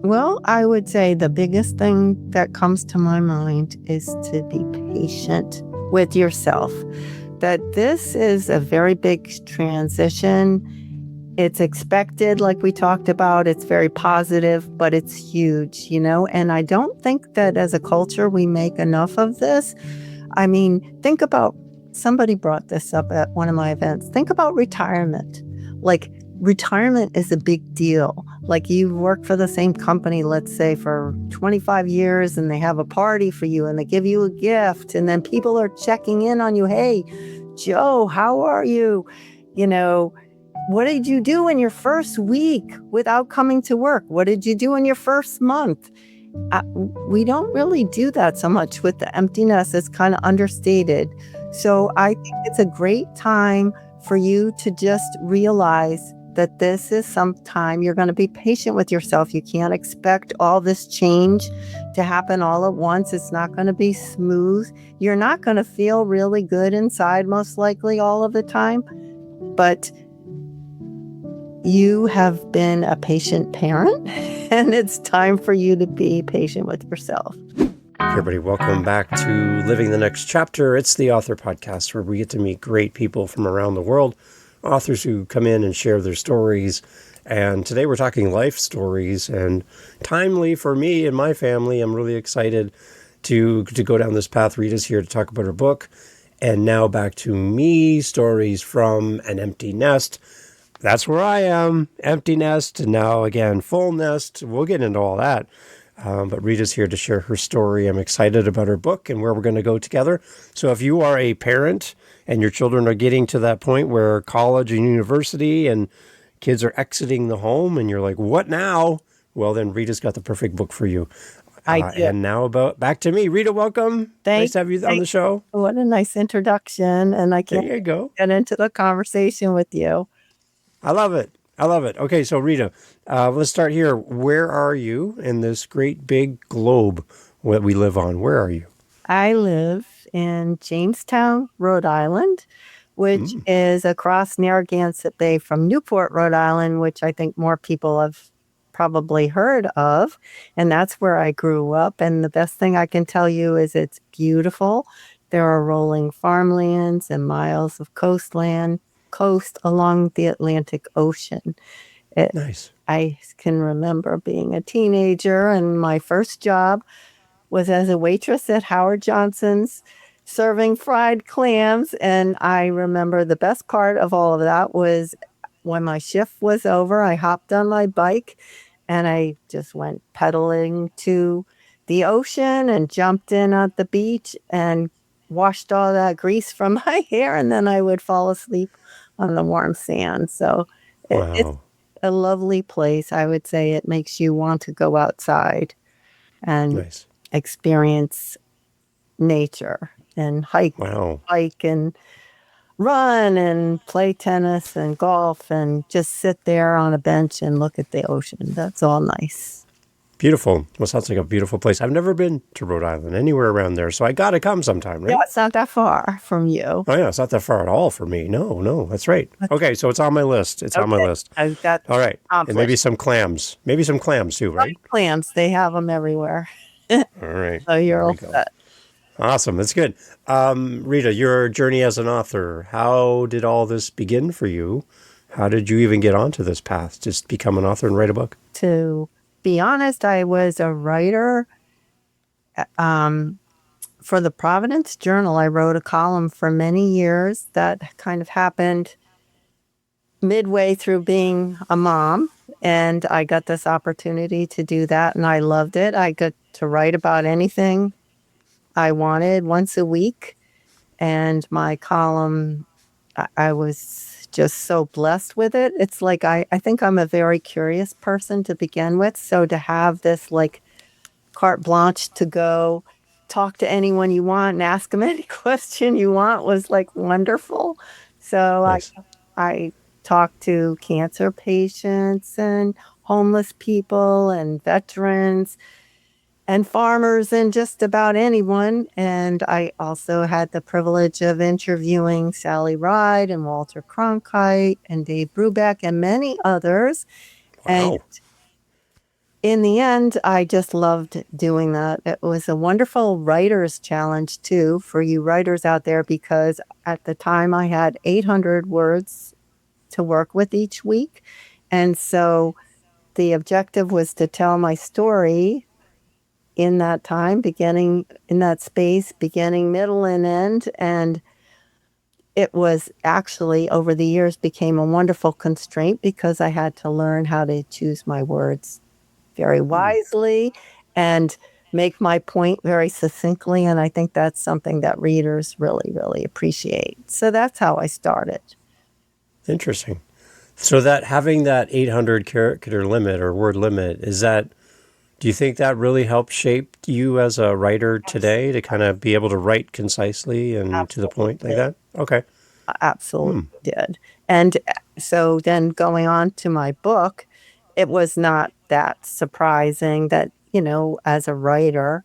Well, I would say the biggest thing that comes to my mind is to be patient with yourself. That this is a very big transition. It's expected, like we talked about. It's very positive, but it's huge, And I don't think that as a culture we make enough of this. I mean, think about somebody brought this up at one of my events. Think about retirement. Like, retirement is a big deal. Like, you work for the same company, let's say, for 25 years, and they have a party for you, and they give you a gift, and then people are checking in on you. Hey, Joe, how are you? What did you do in your first week without coming to work? What did you do in your first month? We don't really do that so much with the emptiness. It's kind of understated. So I think it's a great time for you to just realize that this is some time you're going to be patient with yourself. You can't expect all this change to happen all at once. It's not going to be smooth. You're not going to feel really good inside, most likely, all of the time. But you have been a patient parent, and it's time for you to be patient with yourself. Hey everybody, welcome back to Living the Next Chapter. It's the Author Podcast where we get to meet great people from around the world, authors who come in and share their stories. And today we're talking life stories, and timely for me and my family. I'm really excited to go down this path. Rita's here to talk about her book. And now back to me, stories from an empty nest. That's where I am, empty nest, and now again, full nest. We'll get into all that. But Rita's here to share her story. I'm excited about her book and where we're going to go together. So if you are a parent and your children are getting to that point where college and university and kids are exiting the home and you're like, what now? Well, then Rita's got the perfect book for you. And now back to me. Rita, welcome. Nice to have you on the show. What a nice introduction. And I can't get into the conversation with you. I love it. Okay, so Rita, let's start here. Where are you in this great big globe that we live on? Where are you? I live in Jamestown, Rhode Island, which is across Narragansett Bay from Newport, Rhode Island, which I think more people have probably heard of. And that's where I grew up. And the best thing I can tell you is it's beautiful. There are rolling farmlands and miles of coast along the Atlantic Ocean. Nice. I can remember being a teenager, and my first job was as a waitress at Howard Johnson's serving fried clams. And I remember the best part of all of that was when my shift was over, I hopped on my bike and I just went pedaling to the ocean and jumped in at the beach and washed all that grease from my hair, and then I would fall asleep on the warm sand. So it's a lovely place. I would say it makes you want to go outside and experience nature and hike and run and play tennis and golf and just sit there on a bench and look at the ocean. That's all nice. Beautiful. Well, sounds like a beautiful place. I've never been to Rhode Island, anywhere around there, so I got to come sometime, right? Yeah, it's not that far from you. Oh, yeah, it's not that far at all for me. No, that's right. Okay, so it's on my list. On my list. I've got all right, and maybe some clams. Maybe some clams too, right? Clams. They have them everywhere. All right. So you're all set. Awesome. That's good. Rita, your journey as an author, how did all this begin for you? How did you even get onto this path, just become an author and write a book? To be honest, I was a writer for the Providence Journal. I wrote a column for many years. That kind of happened midway through being a mom, and I got this opportunity to do that, and I loved it. I got to write about anything I wanted once a week, and my column, I was just so blessed with it. It's like I think I'm a very curious person to begin with, so to have this like carte blanche to go talk to anyone you want and ask them any question you want was like wonderful. So nice. I talked to cancer patients and homeless people and veterans and farmers and just about anyone. And I also had the privilege of interviewing Sally Ride and Walter Cronkite and Dave Brubeck and many others. Wow. in the end, I just loved doing that. It was a wonderful writer's challenge, too, for you writers out there, because at the time I had 800 words to work with each week. And so the objective was to tell my story in that time, beginning in that space, beginning, middle, and end. And it was actually, over the years, became a wonderful constraint because I had to learn how to choose my words very wisely and make my point very succinctly. And I think that's something that readers really, really appreciate. So that's how I started. Interesting. So that having that 800 character limit or word limit, do you think that really helped shape you as a writer today to kind of be able to write concisely and to the point like that? Okay. Absolutely did. And so then going on to my book, it was not that surprising that, as a writer,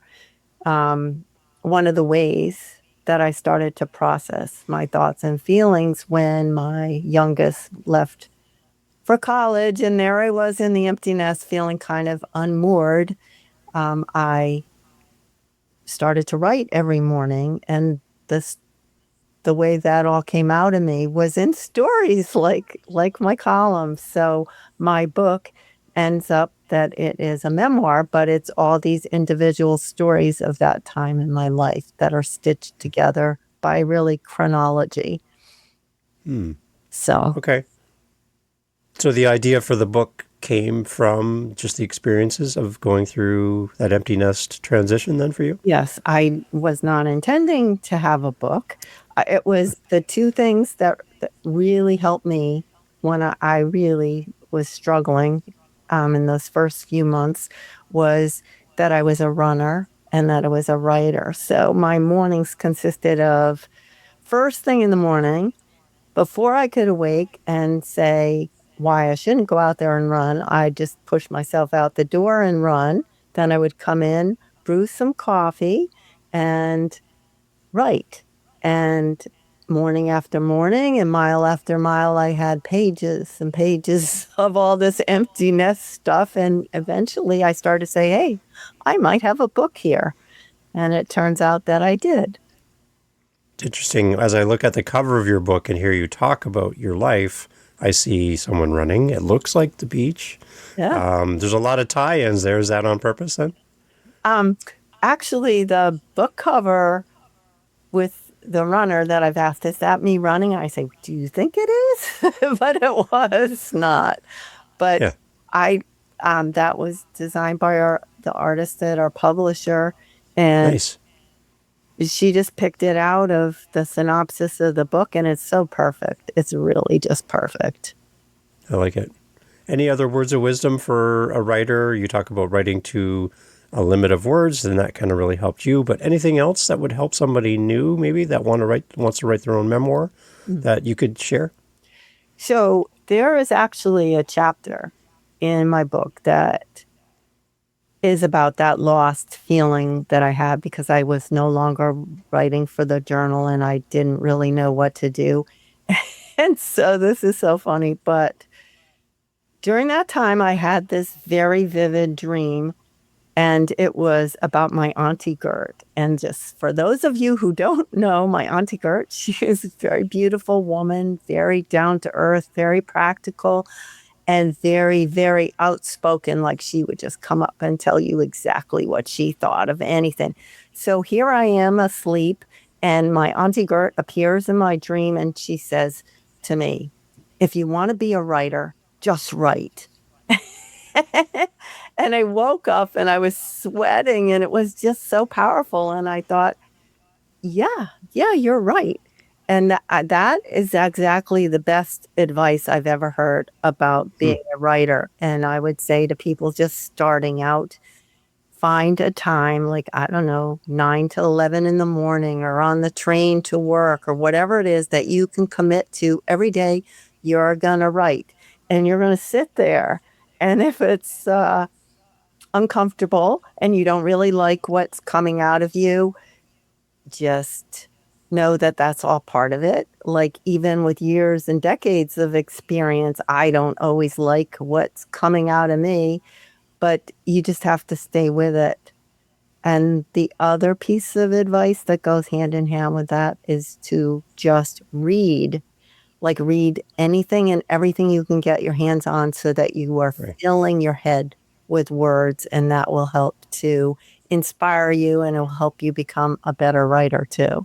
one of the ways that I started to process my thoughts and feelings when my youngest left for college, and there I was in the empty nest feeling kind of unmoored, I started to write every morning, and the way that all came out of me was in stories like my columns. So my book ends up that it is a memoir, but it's all these individual stories of that time in my life that are stitched together by really chronology. So Okay. So the idea for the book came from just the experiences of going through that empty nest transition then for you? yes, I was not intending to have a book. It was the two things that really helped me when I really was struggling in those first few months was that I was a runner and that I was a writer. So my mornings consisted of first thing in the morning, before I could awake and say why I shouldn't go out there and run, I just push myself out the door and run. Then I would come in, brew some coffee, and write. And morning after morning and mile after mile, I had pages and pages of all this empty nest stuff. And eventually I started to say, hey, I might have a book here. And it turns out that I did. Interesting. As I look at the cover of your book and hear you talk about your life, I see someone running. It looks like the beach. Yeah. There's a lot of tie-ins there. Is that on purpose then? Actually, the book cover with the runner that I've asked, is that me running? I say, do you think it is? But it was not. But Yeah. that was designed by the artist at our publisher, and Nice. she just picked it out of the synopsis of the book, and it's so perfect. It's really just perfect. I like it. Any other words of wisdom for a writer? You talk about writing to a limit of words, and that kind of really helped you. But anything else that would help somebody new, maybe that wants to write their own memoir, that you could share? So there is actually a chapter in my book that is about that lost feeling that I had because I was no longer writing for the journal and I didn't really know what to do. And so this is so funny, but during that time I had this very vivid dream, and it was about my Auntie Gert. And just for those of you who don't know my Auntie Gert, she is a very beautiful woman, very down to earth, very practical, and very, very outspoken. Like she would just come up and tell you exactly what she thought of anything. So here I am asleep, and my Auntie Gert appears in my dream, and she says to me, if you want to be a writer, just write. And I woke up and I was sweating, and it was just so powerful. And I thought, yeah, you're right. And that is exactly the best advice I've ever heard about being a writer. And I would say to people just starting out, find a time, like, I don't know, 9 to 11 in the morning or on the train to work or whatever it is that you can commit to every day. You're going to write, and you're going to sit there. And if it's uncomfortable and you don't really like what's coming out of you, just know that that's all part of it. Like, even with years and decades of experience, I don't always like what's coming out of me, but you just have to stay with it. And the other piece of advice that goes hand in hand with that is to just read. Like, read anything and everything you can get your hands on so that you are Right. filling your head with words, and that will help to inspire you, and it will help you become a better writer too.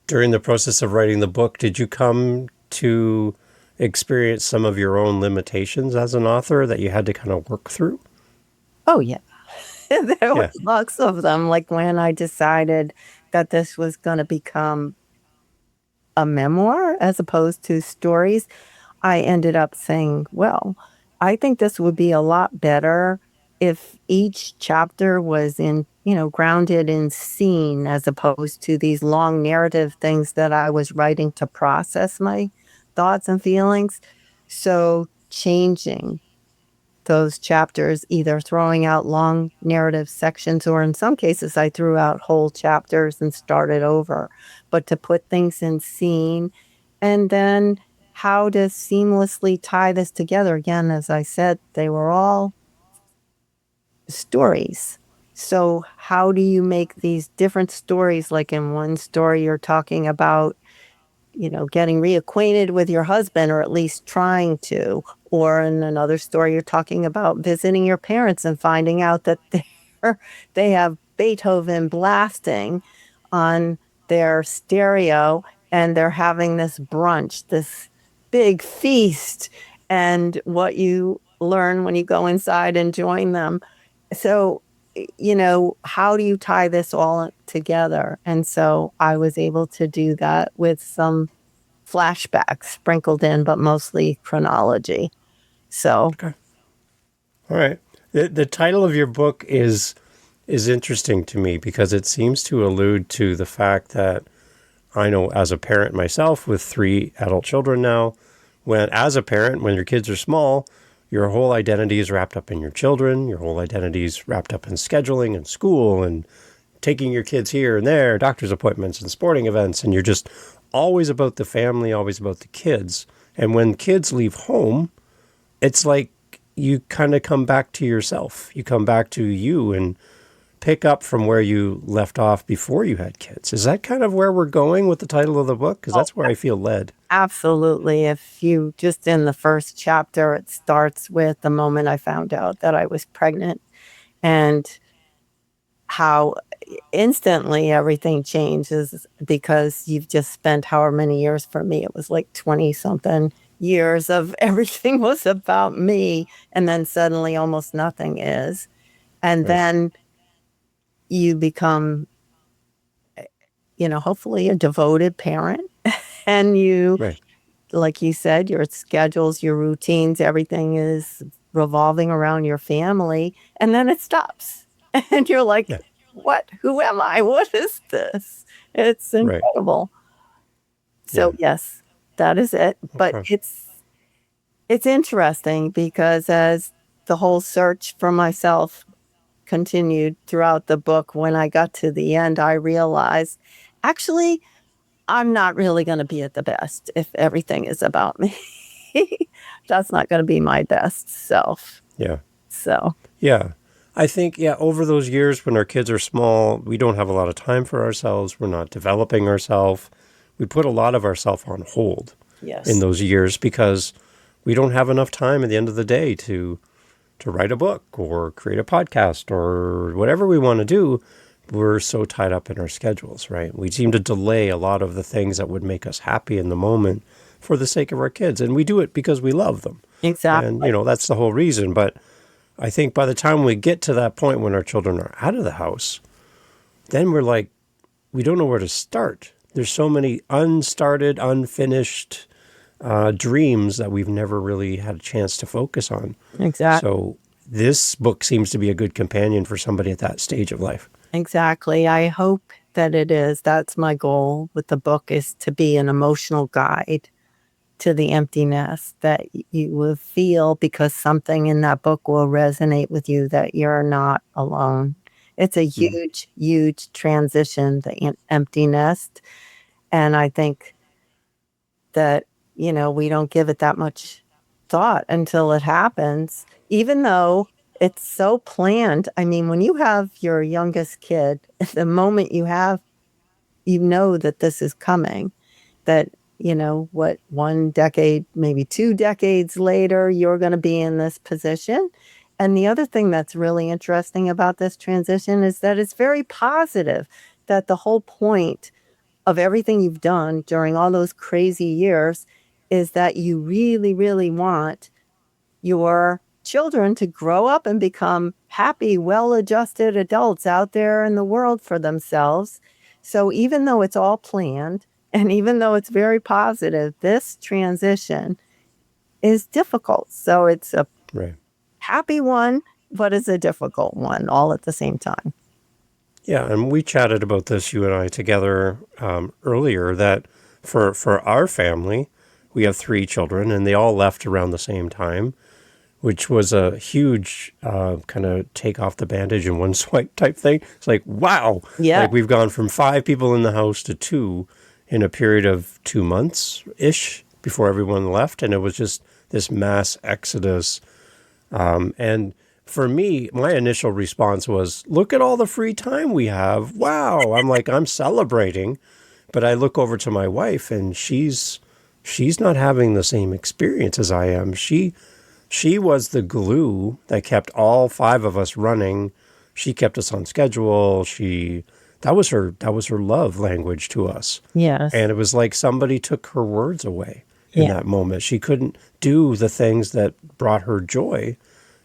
During the process of writing the book, did you come to experience some of your own limitations as an author that you had to kind of work through? Oh, yeah. There was Yeah. lots of them. Like, when I decided that this was going to become a memoir as opposed to stories, I ended up saying, well, I think this would be a lot better if each chapter was grounded in scene as opposed to these long narrative things that I was writing to process my thoughts and feelings. So changing those chapters, either throwing out long narrative sections, or in some cases, I threw out whole chapters and started over. But to put things in scene, and then how to seamlessly tie this together. Again, as I said, they were all stories. So, how do you make these different stories? Like, in one story, you're talking about getting reacquainted with your husband, or at least trying to. Or in another story, you're talking about visiting your parents and finding out that they have Beethoven blasting on their stereo, and they're having this brunch, this big feast, and what you learn when you go inside and join them. So, how do you tie this all together? And so I was able to do that with some flashbacks sprinkled in, but mostly chronology. So, Okay. All right. The title of your book is interesting to me because it seems to allude to the fact that I know, as a parent myself with 3 adult children now, as a parent, when your kids are small, your whole identity is wrapped up in your children. Your whole identity is wrapped up in scheduling and school and taking your kids here and there, doctor's appointments and sporting events. And you're just always about the family, always about the kids. And when kids leave home, it's like you kind of come back to yourself. You come back to you and pick up from where you left off before you had kids. Is that kind of where we're going with the title of the book? Because that's where I feel led. absolutely. If you just in the first chapter, it starts with the moment I found out that I was pregnant, and how instantly everything changes because you've just spent however many years. For me, it was like 20 something years of everything was about me, and then suddenly almost nothing is. And Right. then you become, hopefully a devoted parent. And you, Right. like you said, your schedules, your routines, everything is revolving around your family. And then it stops. And you're like, Yeah. what? Who am I? What is this? It's Right. incredible. Yeah. So yes, that is it. But Okay. it's interesting because as the whole search for myself continued throughout the book, when I got to the end, I realized, actually, I'm not really going to be at the best if everything is about me. That's not going to be my best self. Yeah. So, Yeah. I think, over those years when our kids are small, we don't have a lot of time for ourselves. We're not developing ourselves. We put a lot of ourselves on hold in yes, those years because we don't have enough time at the end of the day to write a book or create a podcast or whatever we want to do. We're so tied up in our schedules, right? We seem to delay a lot of the things that would make us happy in the moment for the sake of our kids. And we do it because we love them. And, exactly. that's the whole reason. But I think by the time we get to that point when our children are out of the house, then we're like, we don't know where to start. There's so many unstarted, unfinished dreams that we've never really had a chance to focus on. Exactly. So this book seems to be a good companion for somebody at that stage of life. Exactly. I hope that it is. That's my goal with the book, is to be an emotional guide to the emptiness that you will feel, because something in that book will resonate with you, that you're not alone. It's a Mm. huge, huge transition, the empty nest. And I think that, we don't give it that much thought until it happens, even though it's so planned. I mean, when you have your youngest kid, the moment you know that this is coming, that, what, 1 decade, maybe 2 decades later, you're going to be in this position. And the other thing that's really interesting about this transition is that it's very positive, that the whole point of everything you've done during all those crazy years is that you really, really want your children to grow up and become happy, well-adjusted adults out there in the world for themselves. So even though it's all planned and even though it's very positive, this transition is difficult. So it's a Right. happy one, but it's a difficult one all at the same time. Yeah, and we chatted about this, you and I, together earlier, that for our family, we have 3 children, and they all left around the same time, which was a huge kind of take off the bandage in one swipe type thing. It's like, wow! Yeah. Like, we've gone from 5 people in the house to 2 in a period of 2 months-ish before everyone left, and it was just this mass exodus. And for me, my initial response was, look at all the free time we have. Wow. I'm celebrating. But I look over to my wife, and she's not having the same experience as I am. She was the glue that kept all 5 of us running. She kept us on schedule. That was her love language to us. Yes. And it was like somebody took her words away in that moment. She couldn't do the things that brought her joy,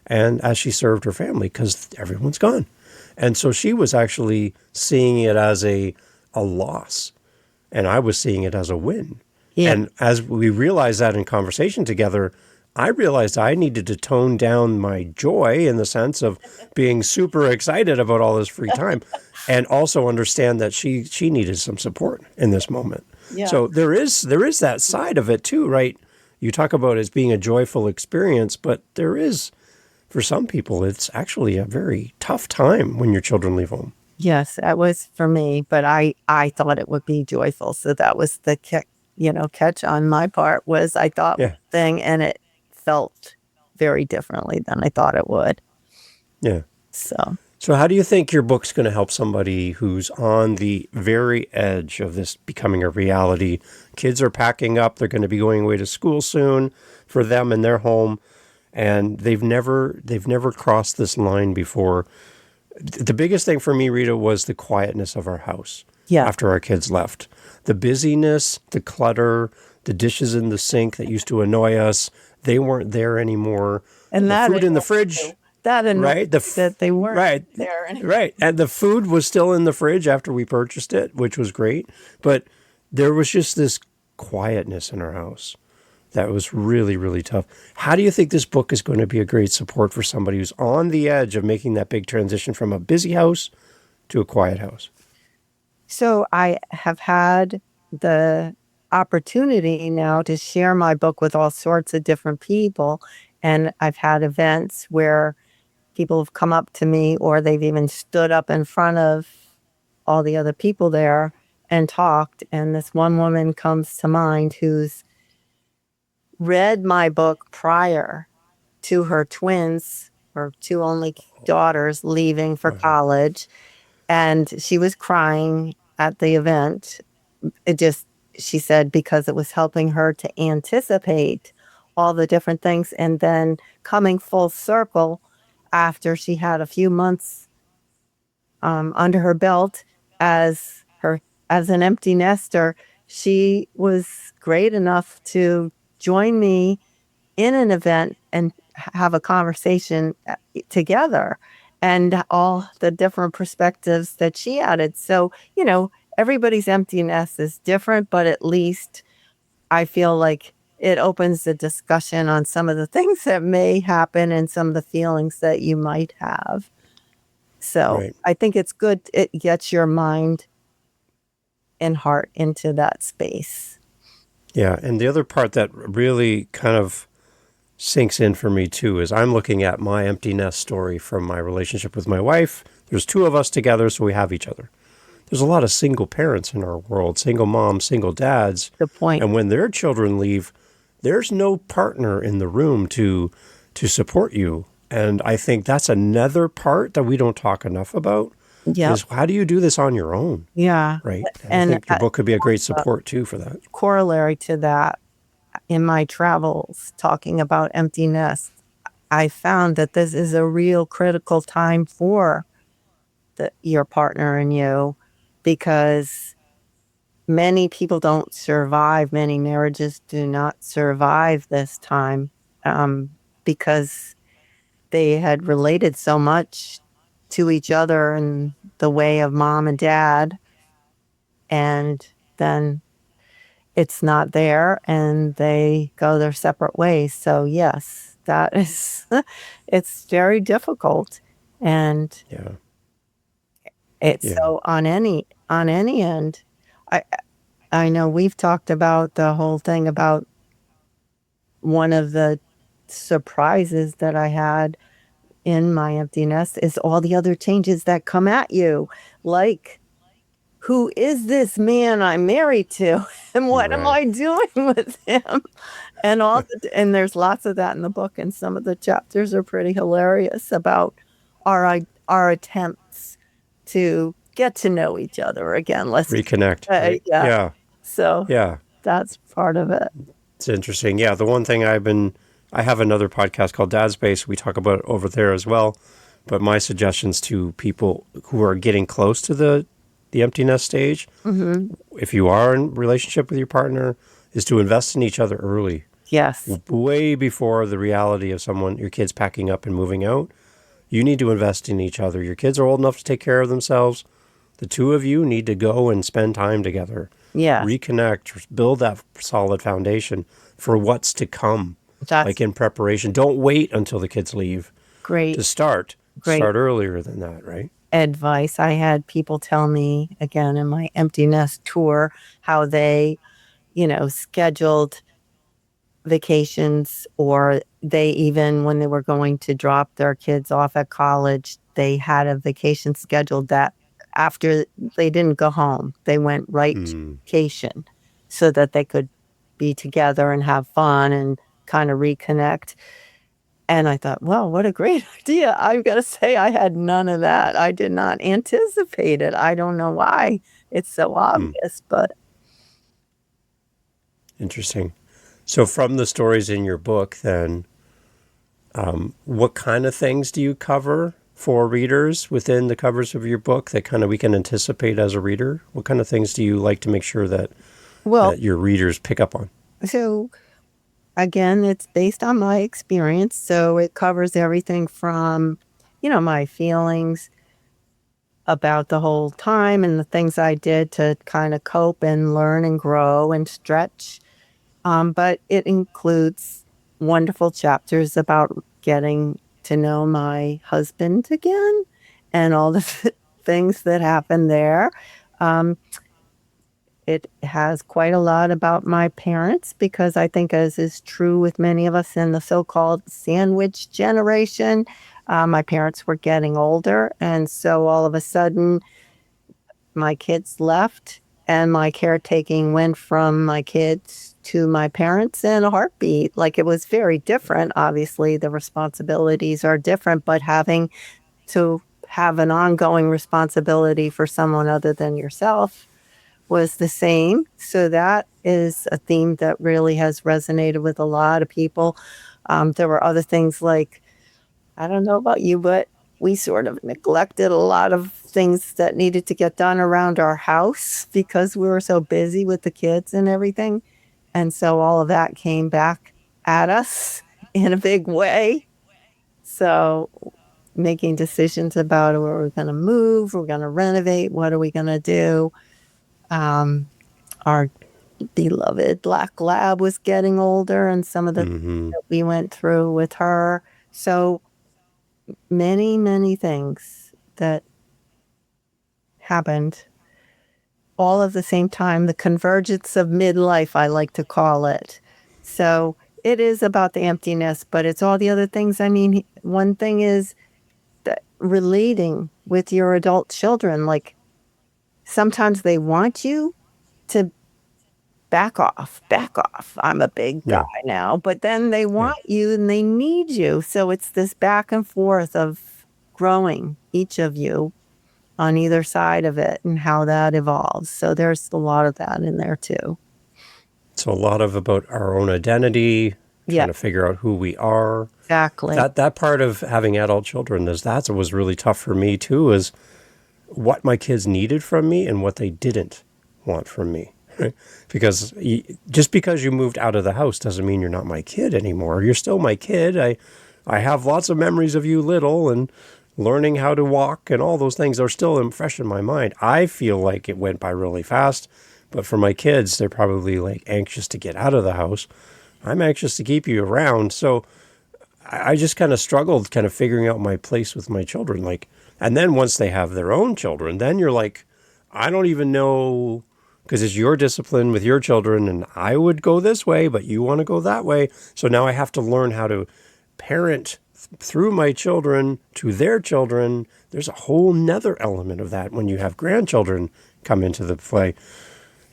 and as she served her family, because everyone's gone. And so she was actually seeing it as a loss, and I was seeing it as a win. Yeah. And as we realized that in conversation together, I realized I needed to tone down my joy in the sense of being super excited about all this free time, and also understand that she needed some support in this moment. Yeah. So there is that side of it too, right? You talk about it as being a joyful experience, but there is, for some people, it's actually a very tough time when your children leave home. Yes, that was for me, but I thought it would be joyful. So that was the catch on my part, was I thought one thing and it felt very differently than I thought it would. Yeah. So how do you think your book's going to help somebody who's on the very edge of this becoming a reality? Kids are packing up. They're going to be going away to school soon for them in their home. And they've never crossed this line before. The biggest thing for me, Rita, was the quietness of our house after our kids left. The busyness, the clutter, the dishes in the sink that used to annoy us, they weren't there anymore. And the food in the fridge. That annoyed right? that they weren't there anymore. Right. And the food was still in the fridge after we purchased it, which was great. But there was just this quietness in our house that was really, really tough. How do you think this book is going to be a great support for somebody who's on the edge of making that big transition from a busy house to a quiet house? So I have had the opportunity now to share my book with all sorts of different people. And I've had events where people have come up to me, or they've even stood up in front of all the other people there and talked. And this one woman comes to mind who's read my book prior to her twins, or 2 only daughters, leaving for college. And she was crying at the event. She said, because it was helping her to anticipate all the different things. And then coming full circle after she had a few months under her belt as an empty nester, she was great enough to join me in an event and have a conversation together, and all the different perspectives that she added. So, everybody's empty nest is different, but at least I feel like it opens the discussion on some of the things that may happen and some of the feelings that you might have. So I think it's good. It gets your mind and heart into that space. Yeah. And the other part that really kind of sinks in for me too is I'm looking at my empty nest story from my relationship with my wife. There's 2 of us together, so we have each other. There's a lot of single parents in our world, single moms, single dads. The point. And when their children leave, there's no partner in the room to support you. And I think that's another part that we don't talk enough about Yep. is how do you do this on your own, Yeah. right? And I And think your book could be a great support too for that. corollary to that, in my travels, talking about empty nest, I found that this is a real critical time for your partner and you, because many people don't survive. Many marriages do not survive this time, because they had related so much to each other in the way of mom and dad, and then it's not there and they go their separate ways. So yes, that is it's very difficult. And Yeah. it's Yeah. so on any end. I I know we've talked about the whole thing about one of the surprises that I had in my empty nest is all the other changes that come at you. Like, who is this man I'm married to? And what am Right. I doing with him? And there's lots of that in the book, and some of the chapters are pretty hilarious about our attempts to get to know each other again. Let's Reconnect, right? yeah. Yeah. So Yeah. that's part of it. It's interesting. Yeah. The one thing I have another podcast called Dad Space. We talk about it over there as well. But my suggestions to people who are getting close to the empty nest stage, Mhm. if you are in relationship with your partner, is to invest in each other early, Yes. way before the reality of your kids packing up and moving out. You need to invest in each other. Your kids are old enough to take care of themselves. The two of you need to go and spend time together. Yeah. Reconnect, build that solid foundation for what's to come, That's like in preparation. Don't wait until the kids leave great. to start. Great Start earlier than that, right? advice. I had people tell me again in my empty nest tour how they, scheduled vacations, or they even when they were going to drop their kids off at college, they had a vacation scheduled that after they didn't go home, they went right to vacation so that they could be together and have fun and kind of reconnect. And I thought, well, what a great idea. I've got to say, I had none of that. I did not anticipate it. I don't know why it's so obvious, but Interesting. So from the stories in your book, then, what kind of things do you cover for readers within the covers of your book that kind of we can anticipate as a reader? What kind of things do you like to make sure that well, your readers pick up on? so again, it's based on my experience. So it covers everything from, my feelings about the whole time and the things I did to kind of cope and learn and grow and stretch. But it includes wonderful chapters about getting to know my husband again and all the things that happened there. Um, it has quite a lot about my parents because I think, as is true with many of us in the so-called sandwich generation, my parents were getting older. And so all of a sudden, my kids left and my caretaking went from my kids to my parents in a heartbeat. Like, it was very different. Obviously, the responsibilities are different, but having to have an ongoing responsibility for someone other than yourself was the same. So that is a theme that really has resonated with a lot of people. There were other things like, I don't know about you, but we sort of neglected a lot of things that needed to get done around our house because we were so busy with the kids and everything. And so all of that came back at us in a big way. So making decisions about where we're going to move, we're going to renovate, what are we going to do? Our beloved black lab was getting older, and some of the things that we went through with her. So many, many things that happened all at the same time, the convergence of midlife, I like to call it. So it is about the emptiness, but it's all the other things. I mean, one thing is that relating with your adult children, like sometimes they want you to back off, back off. I'm a big guy Yeah. now. But then they Yeah. want you and they need you. So it's this back and forth of growing, each of you on either side of it and how that evolves. So there's a lot of that in there too. So a lot of about our own identity, Yeah, trying to figure out who we are. exactly. That part of having adult children that was really tough for me too, is what my kids needed from me and what they didn't want from me. Right? Because just because you moved out of the house doesn't mean you're not my kid anymore. You're still my kid. I have lots of memories of you little, and learning how to walk and all those things are still fresh in my mind. I feel like it went by really fast, but for my kids, they're probably like anxious to get out of the house. I'm anxious to keep you around. So I just kind of struggled kind of figuring out my place with my children. Like, and then once they have their own children, then you're like, I don't even know, because it's your discipline with your children, and I would go this way, but you want to go that way. So now I have to learn how to parent through my children to their children. There's a whole nother element of that when you have grandchildren come into the play.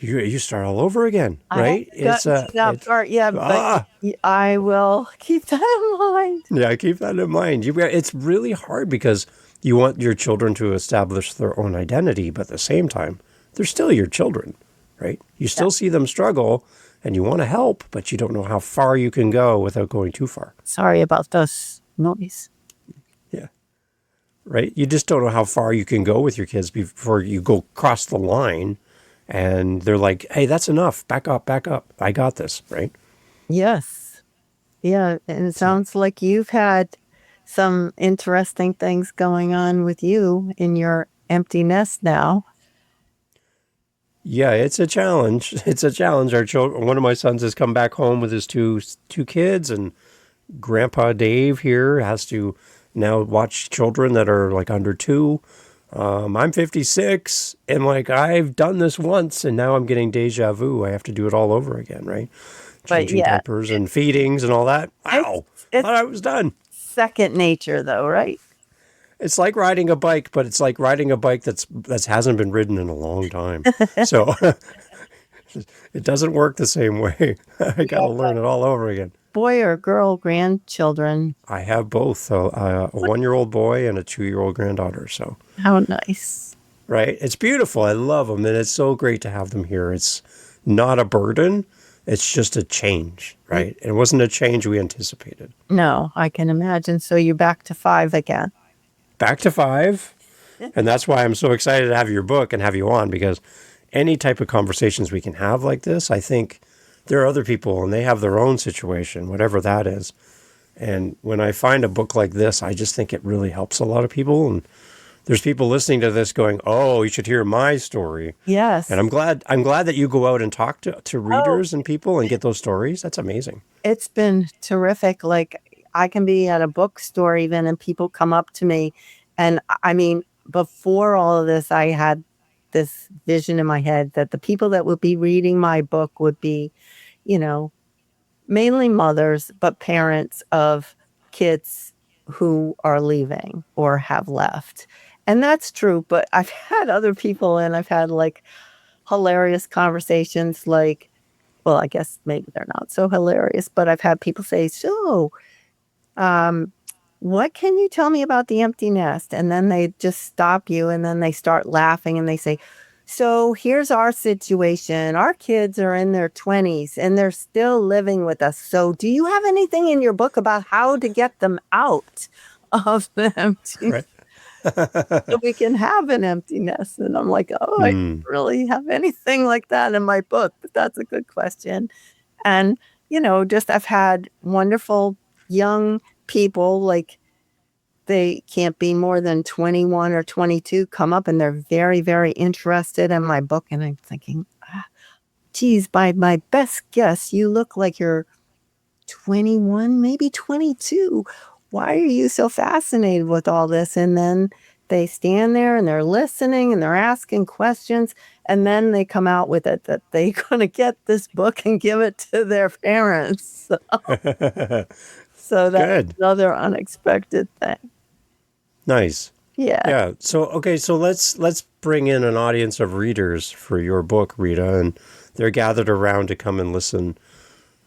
You start all over again, right? It's that part, yeah, but I will keep that in mind. Yeah, keep that in mind. It's really hard because you want your children to establish their own identity, but at the same time, they're still your children, right? You still see them struggle, and you want to help, but you don't know how far you can go without going too far. Sorry about those noise. Yeah. Right? You just don't know how far you can go with your kids before you go cross the line, and they're like, hey, that's enough. Back up, back up. I got this, right? Yes. Yeah, and it sounds like you've had some interesting things going on with you in your empty nest now. Yeah, it's a challenge. It's a challenge. One of my sons has come back home with his two kids, and Grandpa Dave here has to now watch children that are like under 2. I'm 56, and like I've done this once, and now I'm getting deja vu. I have to do it all over again, right? Changing diapers and feedings and all that. Wow, I thought I was done. Second nature, though, right? It's like riding a bike, but it's like riding a bike that hasn't been ridden in a long time. So it doesn't work the same way. I got to learn it all over again. Boy or girl grandchildren? I have both, a 1-year-old boy and a 2-year-old granddaughter. So how nice. Right. It's beautiful. I love them. And it's so great to have them here. It's not a burden. It's just a change, right? It wasn't a change we anticipated. No, I can imagine. So you're back to 5 again. Back to 5. And that's why I'm so excited to have your book and have you on, because any type of conversations we can have like this, I think there are other people and they have their own situation, whatever that is. And when I find a book like this, I just think it really helps a lot of people. And there's people listening to this going, oh, you should hear my story. Yes. And I'm glad that you go out and talk to readers and people and get those stories. That's amazing. It's been terrific. Like, I can be at a bookstore even, and people come up to me. And I mean, before all of this, I had this vision in my head that the people that would be reading my book would be, mainly mothers, but parents of kids who are leaving or have left. And that's true. But I've had other people, and I've had like hilarious conversations, like, well, I guess maybe they're not so hilarious, but I've had people say, so, what can you tell me about the empty nest? And then they just stop you, and then they start laughing, and they say, so here's our situation. Our kids are in their 20s and they're still living with us. So do you have anything in your book about how to get them out of the empty Right. so we can have an empty nest? And I'm like, oh, I don't really have anything like that in my book, but that's a good question. And, just I've had wonderful young people, like, they can't be more than 21 or 22, come up, and they're very, very interested in my book. And I'm thinking, geez, by my best guess, you look like you're 21, maybe 22. Why are you so fascinated with all this? And then they stand there and they're listening and they're asking questions. And then they come out with it that they're going to get this book and give it to their parents. So that's another unexpected thing. Nice. Yeah. Yeah. So, okay. So let's bring in an audience of readers for your book, Rita. And they're gathered around to come and listen.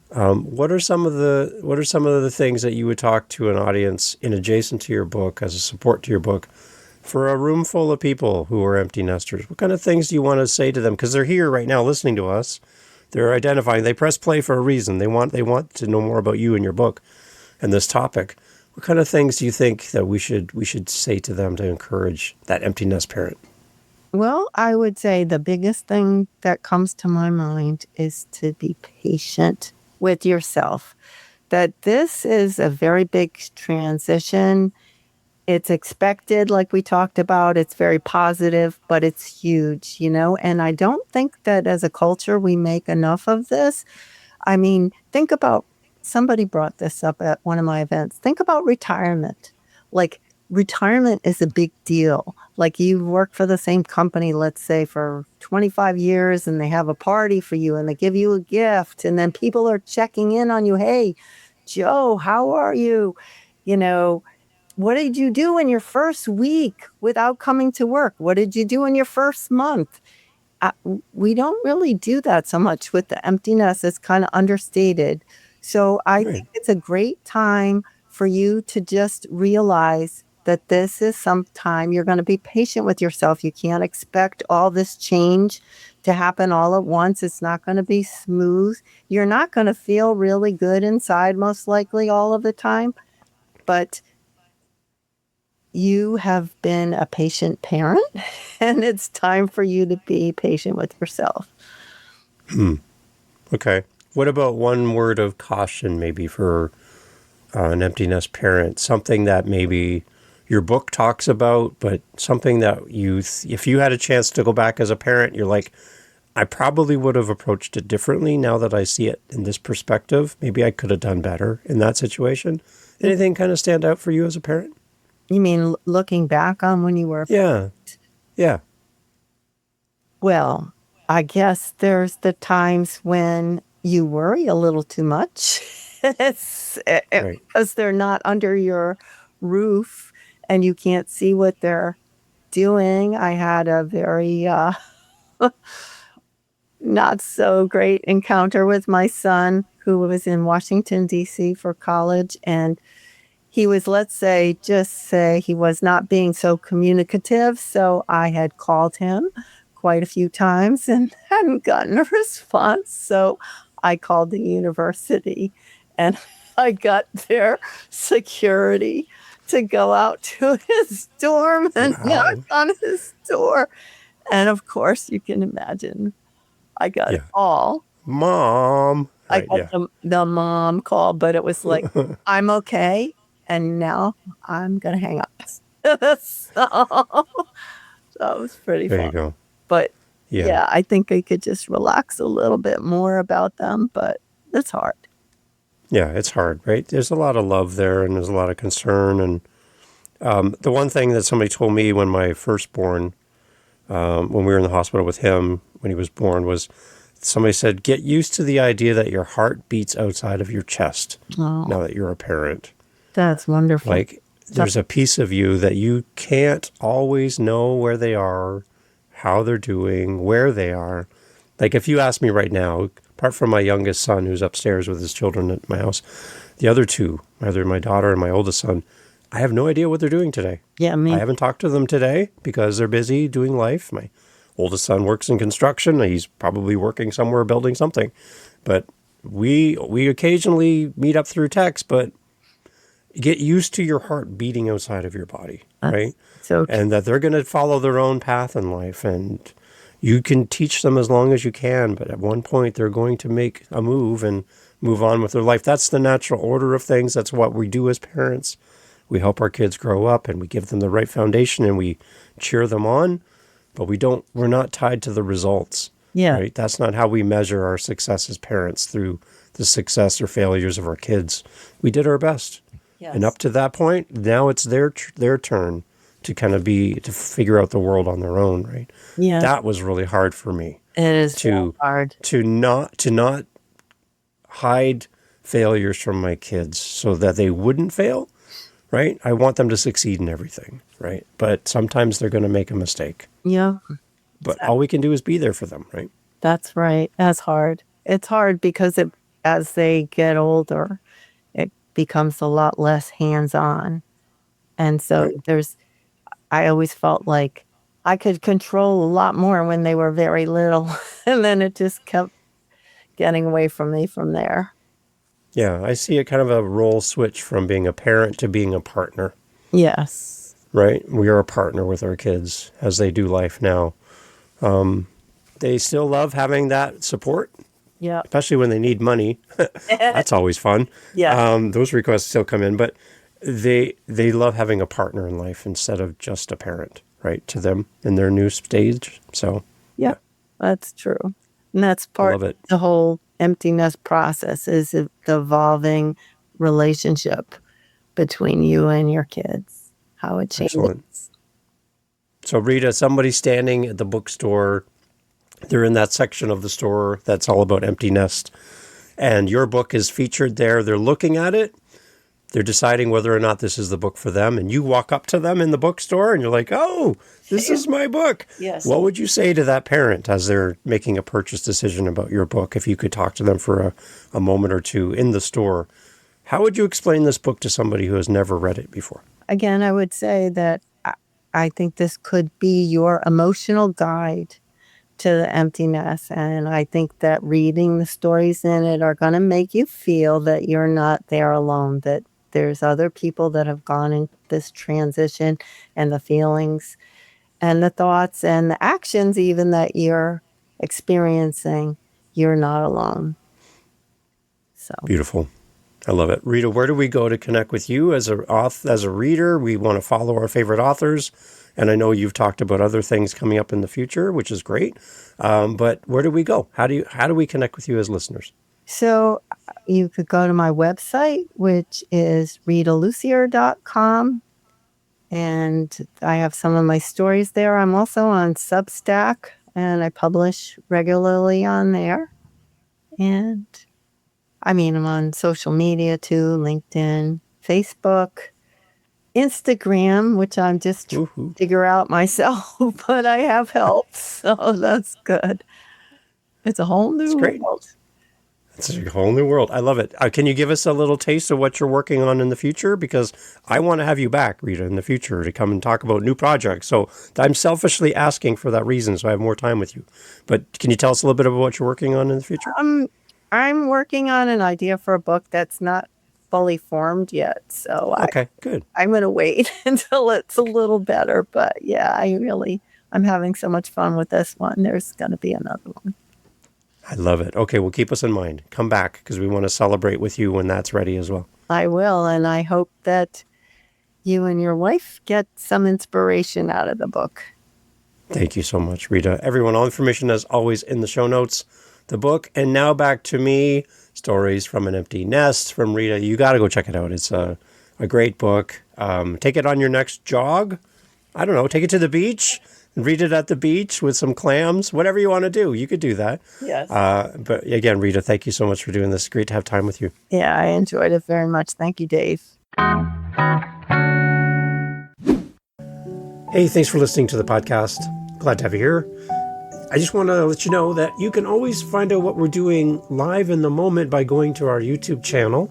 What are some of the things that you would talk to an audience in adjacent to your book as a support to your book for a room full of people who are empty nesters? What kind of things do you want to say to them? Because they're here right now listening to us. They're identifying. They press play for a reason. They want to know more about you and your book and this topic. What kind of things do you think that we should say to them to encourage that empty nest parent? Well, I would say the biggest thing that comes to my mind is to be patient with yourself. That this is a very big transition. It's expected, like we talked about. It's very positive, but it's huge, And I don't think that as a culture we make enough of this. I mean, think about, somebody brought this up at one of my events. Think about retirement. Like, retirement is a big deal. Like, you work for the same company, let's say, for 25 years, and they have a party for you, and they give you a gift, and then people are checking in on you. Hey, Joe, how are you? What did you do in your first week without coming to work? What did you do in your first month? We don't really do that so much with the emptiness. It's kind of understated. So I think it's a great time for you to just realize that this is some time you're going to be patient with yourself. You can't expect all this change to happen all at once. It's not going to be smooth. You're not going to feel really good inside, most likely, all of the time. But you have been a patient parent, and it's time for you to be patient with yourself. Okay. What about one word of caution maybe for an empty nest parent? Something that maybe your book talks about, but something that if you had a chance to go back as a parent, you're like, I probably would have approached it differently now that I see it in this perspective. Maybe I could have done better in that situation. Anything kind of stand out for you as a parent? You mean looking back on when you were a parent? Yeah. Well, I guess there's the times when you worry a little too much because they're not under your roof and you can't see what they're doing. I had a very not so great encounter with my son who was in Washington, D.C. for college, and he was, just say he was not being so communicative. So I had called him quite a few times and hadn't gotten a response. So I called the university and I got their security to go out to his dorm and knock on his door. And of course, you can imagine, I got it all. Mom. I got the mom call, but it was like, I'm okay. And now I'm going to hang up. So that was pretty fun. There you go. But yeah, I think I could just relax a little bit more about them, but it's hard. Yeah, it's hard, right? There's a lot of love there and there's a lot of concern. And the one thing that somebody told me when my firstborn, when we were in the hospital with him, when he was born, was somebody said, get used to the idea that your heart beats outside of your chest now that you're a parent. That's wonderful. Like, there's a piece of you that you can't always know where they are, how they're doing, where they are. Like, if you ask me right now, apart from my youngest son who's upstairs with his children at my house, the other two, either my daughter and my oldest son, I have no idea what they're doing today. Yeah, I haven't talked to them today because they're busy doing life. My oldest son works in construction. He's probably working somewhere building something. But we occasionally meet up through text, but get used to your heart beating outside of your body, right? And that they're going to follow their own path in life. And you can teach them as long as you can, but at one point they're going to make a move and move on with their life. That's the natural order of things. That's what we do as parents. We help our kids grow up and we give them the right foundation and we cheer them on, but we're not tied to the results. Yeah. Right? That's not how we measure our success as parents, through the success or failures of our kids. We did our best. Yes. And up to that point, now it's their turn to kind of to figure out the world on their own, right? Yeah. That was really hard for me. It is hard. To not hide failures from my kids so that they wouldn't fail, right? I want them to succeed in everything, right? But sometimes they're going to make a mistake. Yeah. But all we can do is be there for them, right? That's right. That's hard. It's hard because as they get older, it becomes a lot less hands-on. And so Right. I always felt like I could control a lot more when they were very little, and then it just kept getting away from me from there. Yeah, I see it kind of a role switch from being a parent to being a partner, Yes. right? We are a partner with our kids as they do life now. They still love having that support, Yeah. especially when they need money. That's always fun. Yeah. Those requests still come in, but they love having a partner in life instead of just a parent, right, to them in their new stage. So, Yeah. That's true. And that's I part love it. the whole emptiness process is the evolving relationship between you and your kids, how it Excellent. changes. So, Rita, somebody standing at the bookstore, they're in that section of the store that's all about empty nest, and your book is featured there. They're looking at it. They're deciding whether or not this is the book for them, and you walk up to them in the bookstore and you're like, oh, this is my book. Yes. What would you say to that parent as they're making a purchase decision about your book? If you could talk to them for a moment or two in the store, how would you explain this book to somebody who has never read it before? Again, I would say that I think this could be your emotional guide to the emptiness. And I think that reading the stories in it are going to make you feel that you're not there alone, that there's other people that have gone in this transition, and the feelings and the thoughts and the actions even that you're experiencing, you're not alone. So Beautiful. I love it. Rita, where do we go to connect with you as a reader? We want to follow our favorite authors. And I know you've talked about other things coming up in the future, which is great. But where do we go? How do we connect with you as listeners? So you could go to my website, which is ritalussier.com. And I have some of my stories there. I'm also on Substack, and I publish regularly on there. And I mean, I'm on social media too, LinkedIn, Facebook, Instagram, which I'm just trying to figure out myself, but I have help, so that's good. It's a whole new great. world. It's a whole new world. I love it. Can you give us a little taste of what you're working on in the future? Because I want to have you back, Rita, in the future to come and talk about new projects. So I'm selfishly asking for that reason, so I have more time with you. But can you tell us a little bit about what you're working on in the future? I'm working on an idea for a book that's not fully formed yet, so Okay, good. I'm going to wait until it's a little better. But yeah, I'm having so much fun with this one. There's going to be another one. I love it. Okay, well, keep us in mind. Come back because we want to celebrate with you when that's ready as well. I will, and I hope that you and your wife get some inspiration out of the book. Thank you so much, Rita. Everyone, all information as always in the show notes, the book. And now back to me, Stories from an Empty Nest from Rita. You got to go check it out. It's a great book. Take it on your next jog. I don't know, take it to the beach and read it at the beach with some clams, whatever you want to do. You could do that. Yes. But again, Rita, thank you so much for doing this. Great to have time with you. Yeah, I enjoyed it very much. Thank you, Dave. Hey, thanks for listening to the podcast. Glad to have you here. I just want to let you know that you can always find out what we're doing live in the moment by going to our YouTube channel.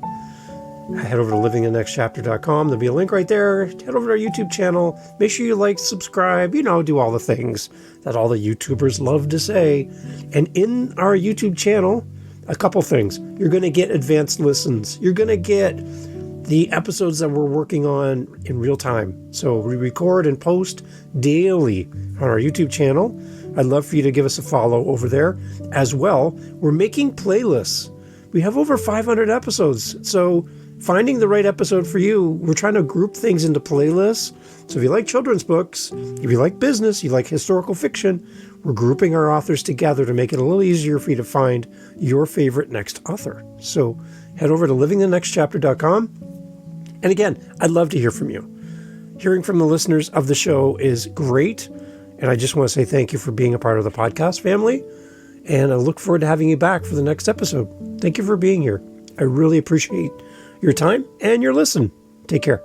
Head over to livingthenextchapter.com. There'll be a link right there. Head over to our YouTube channel. Make sure you like, subscribe, do all the things that all the YouTubers love to say. And in our YouTube channel, a couple things. You're going to get advanced listens. You're going to get the episodes that we're working on in real time. So we record and post daily on our YouTube channel. I'd love for you to give us a follow over there. As well, we're making playlists. We have over 500 episodes. So finding the right episode for you, we're trying to group things into playlists. So if you like children's books, if you like business, you like historical fiction, we're grouping our authors together to make it a little easier for you to find your favorite next author. So head over to livingthenextchapter.com. And again, I'd love to hear from you. Hearing from the listeners of the show is great. And I just want to say thank you for being a part of the podcast family. And I look forward to having you back for the next episode. Thank you for being here. I really appreciate your time and your listen. Take care.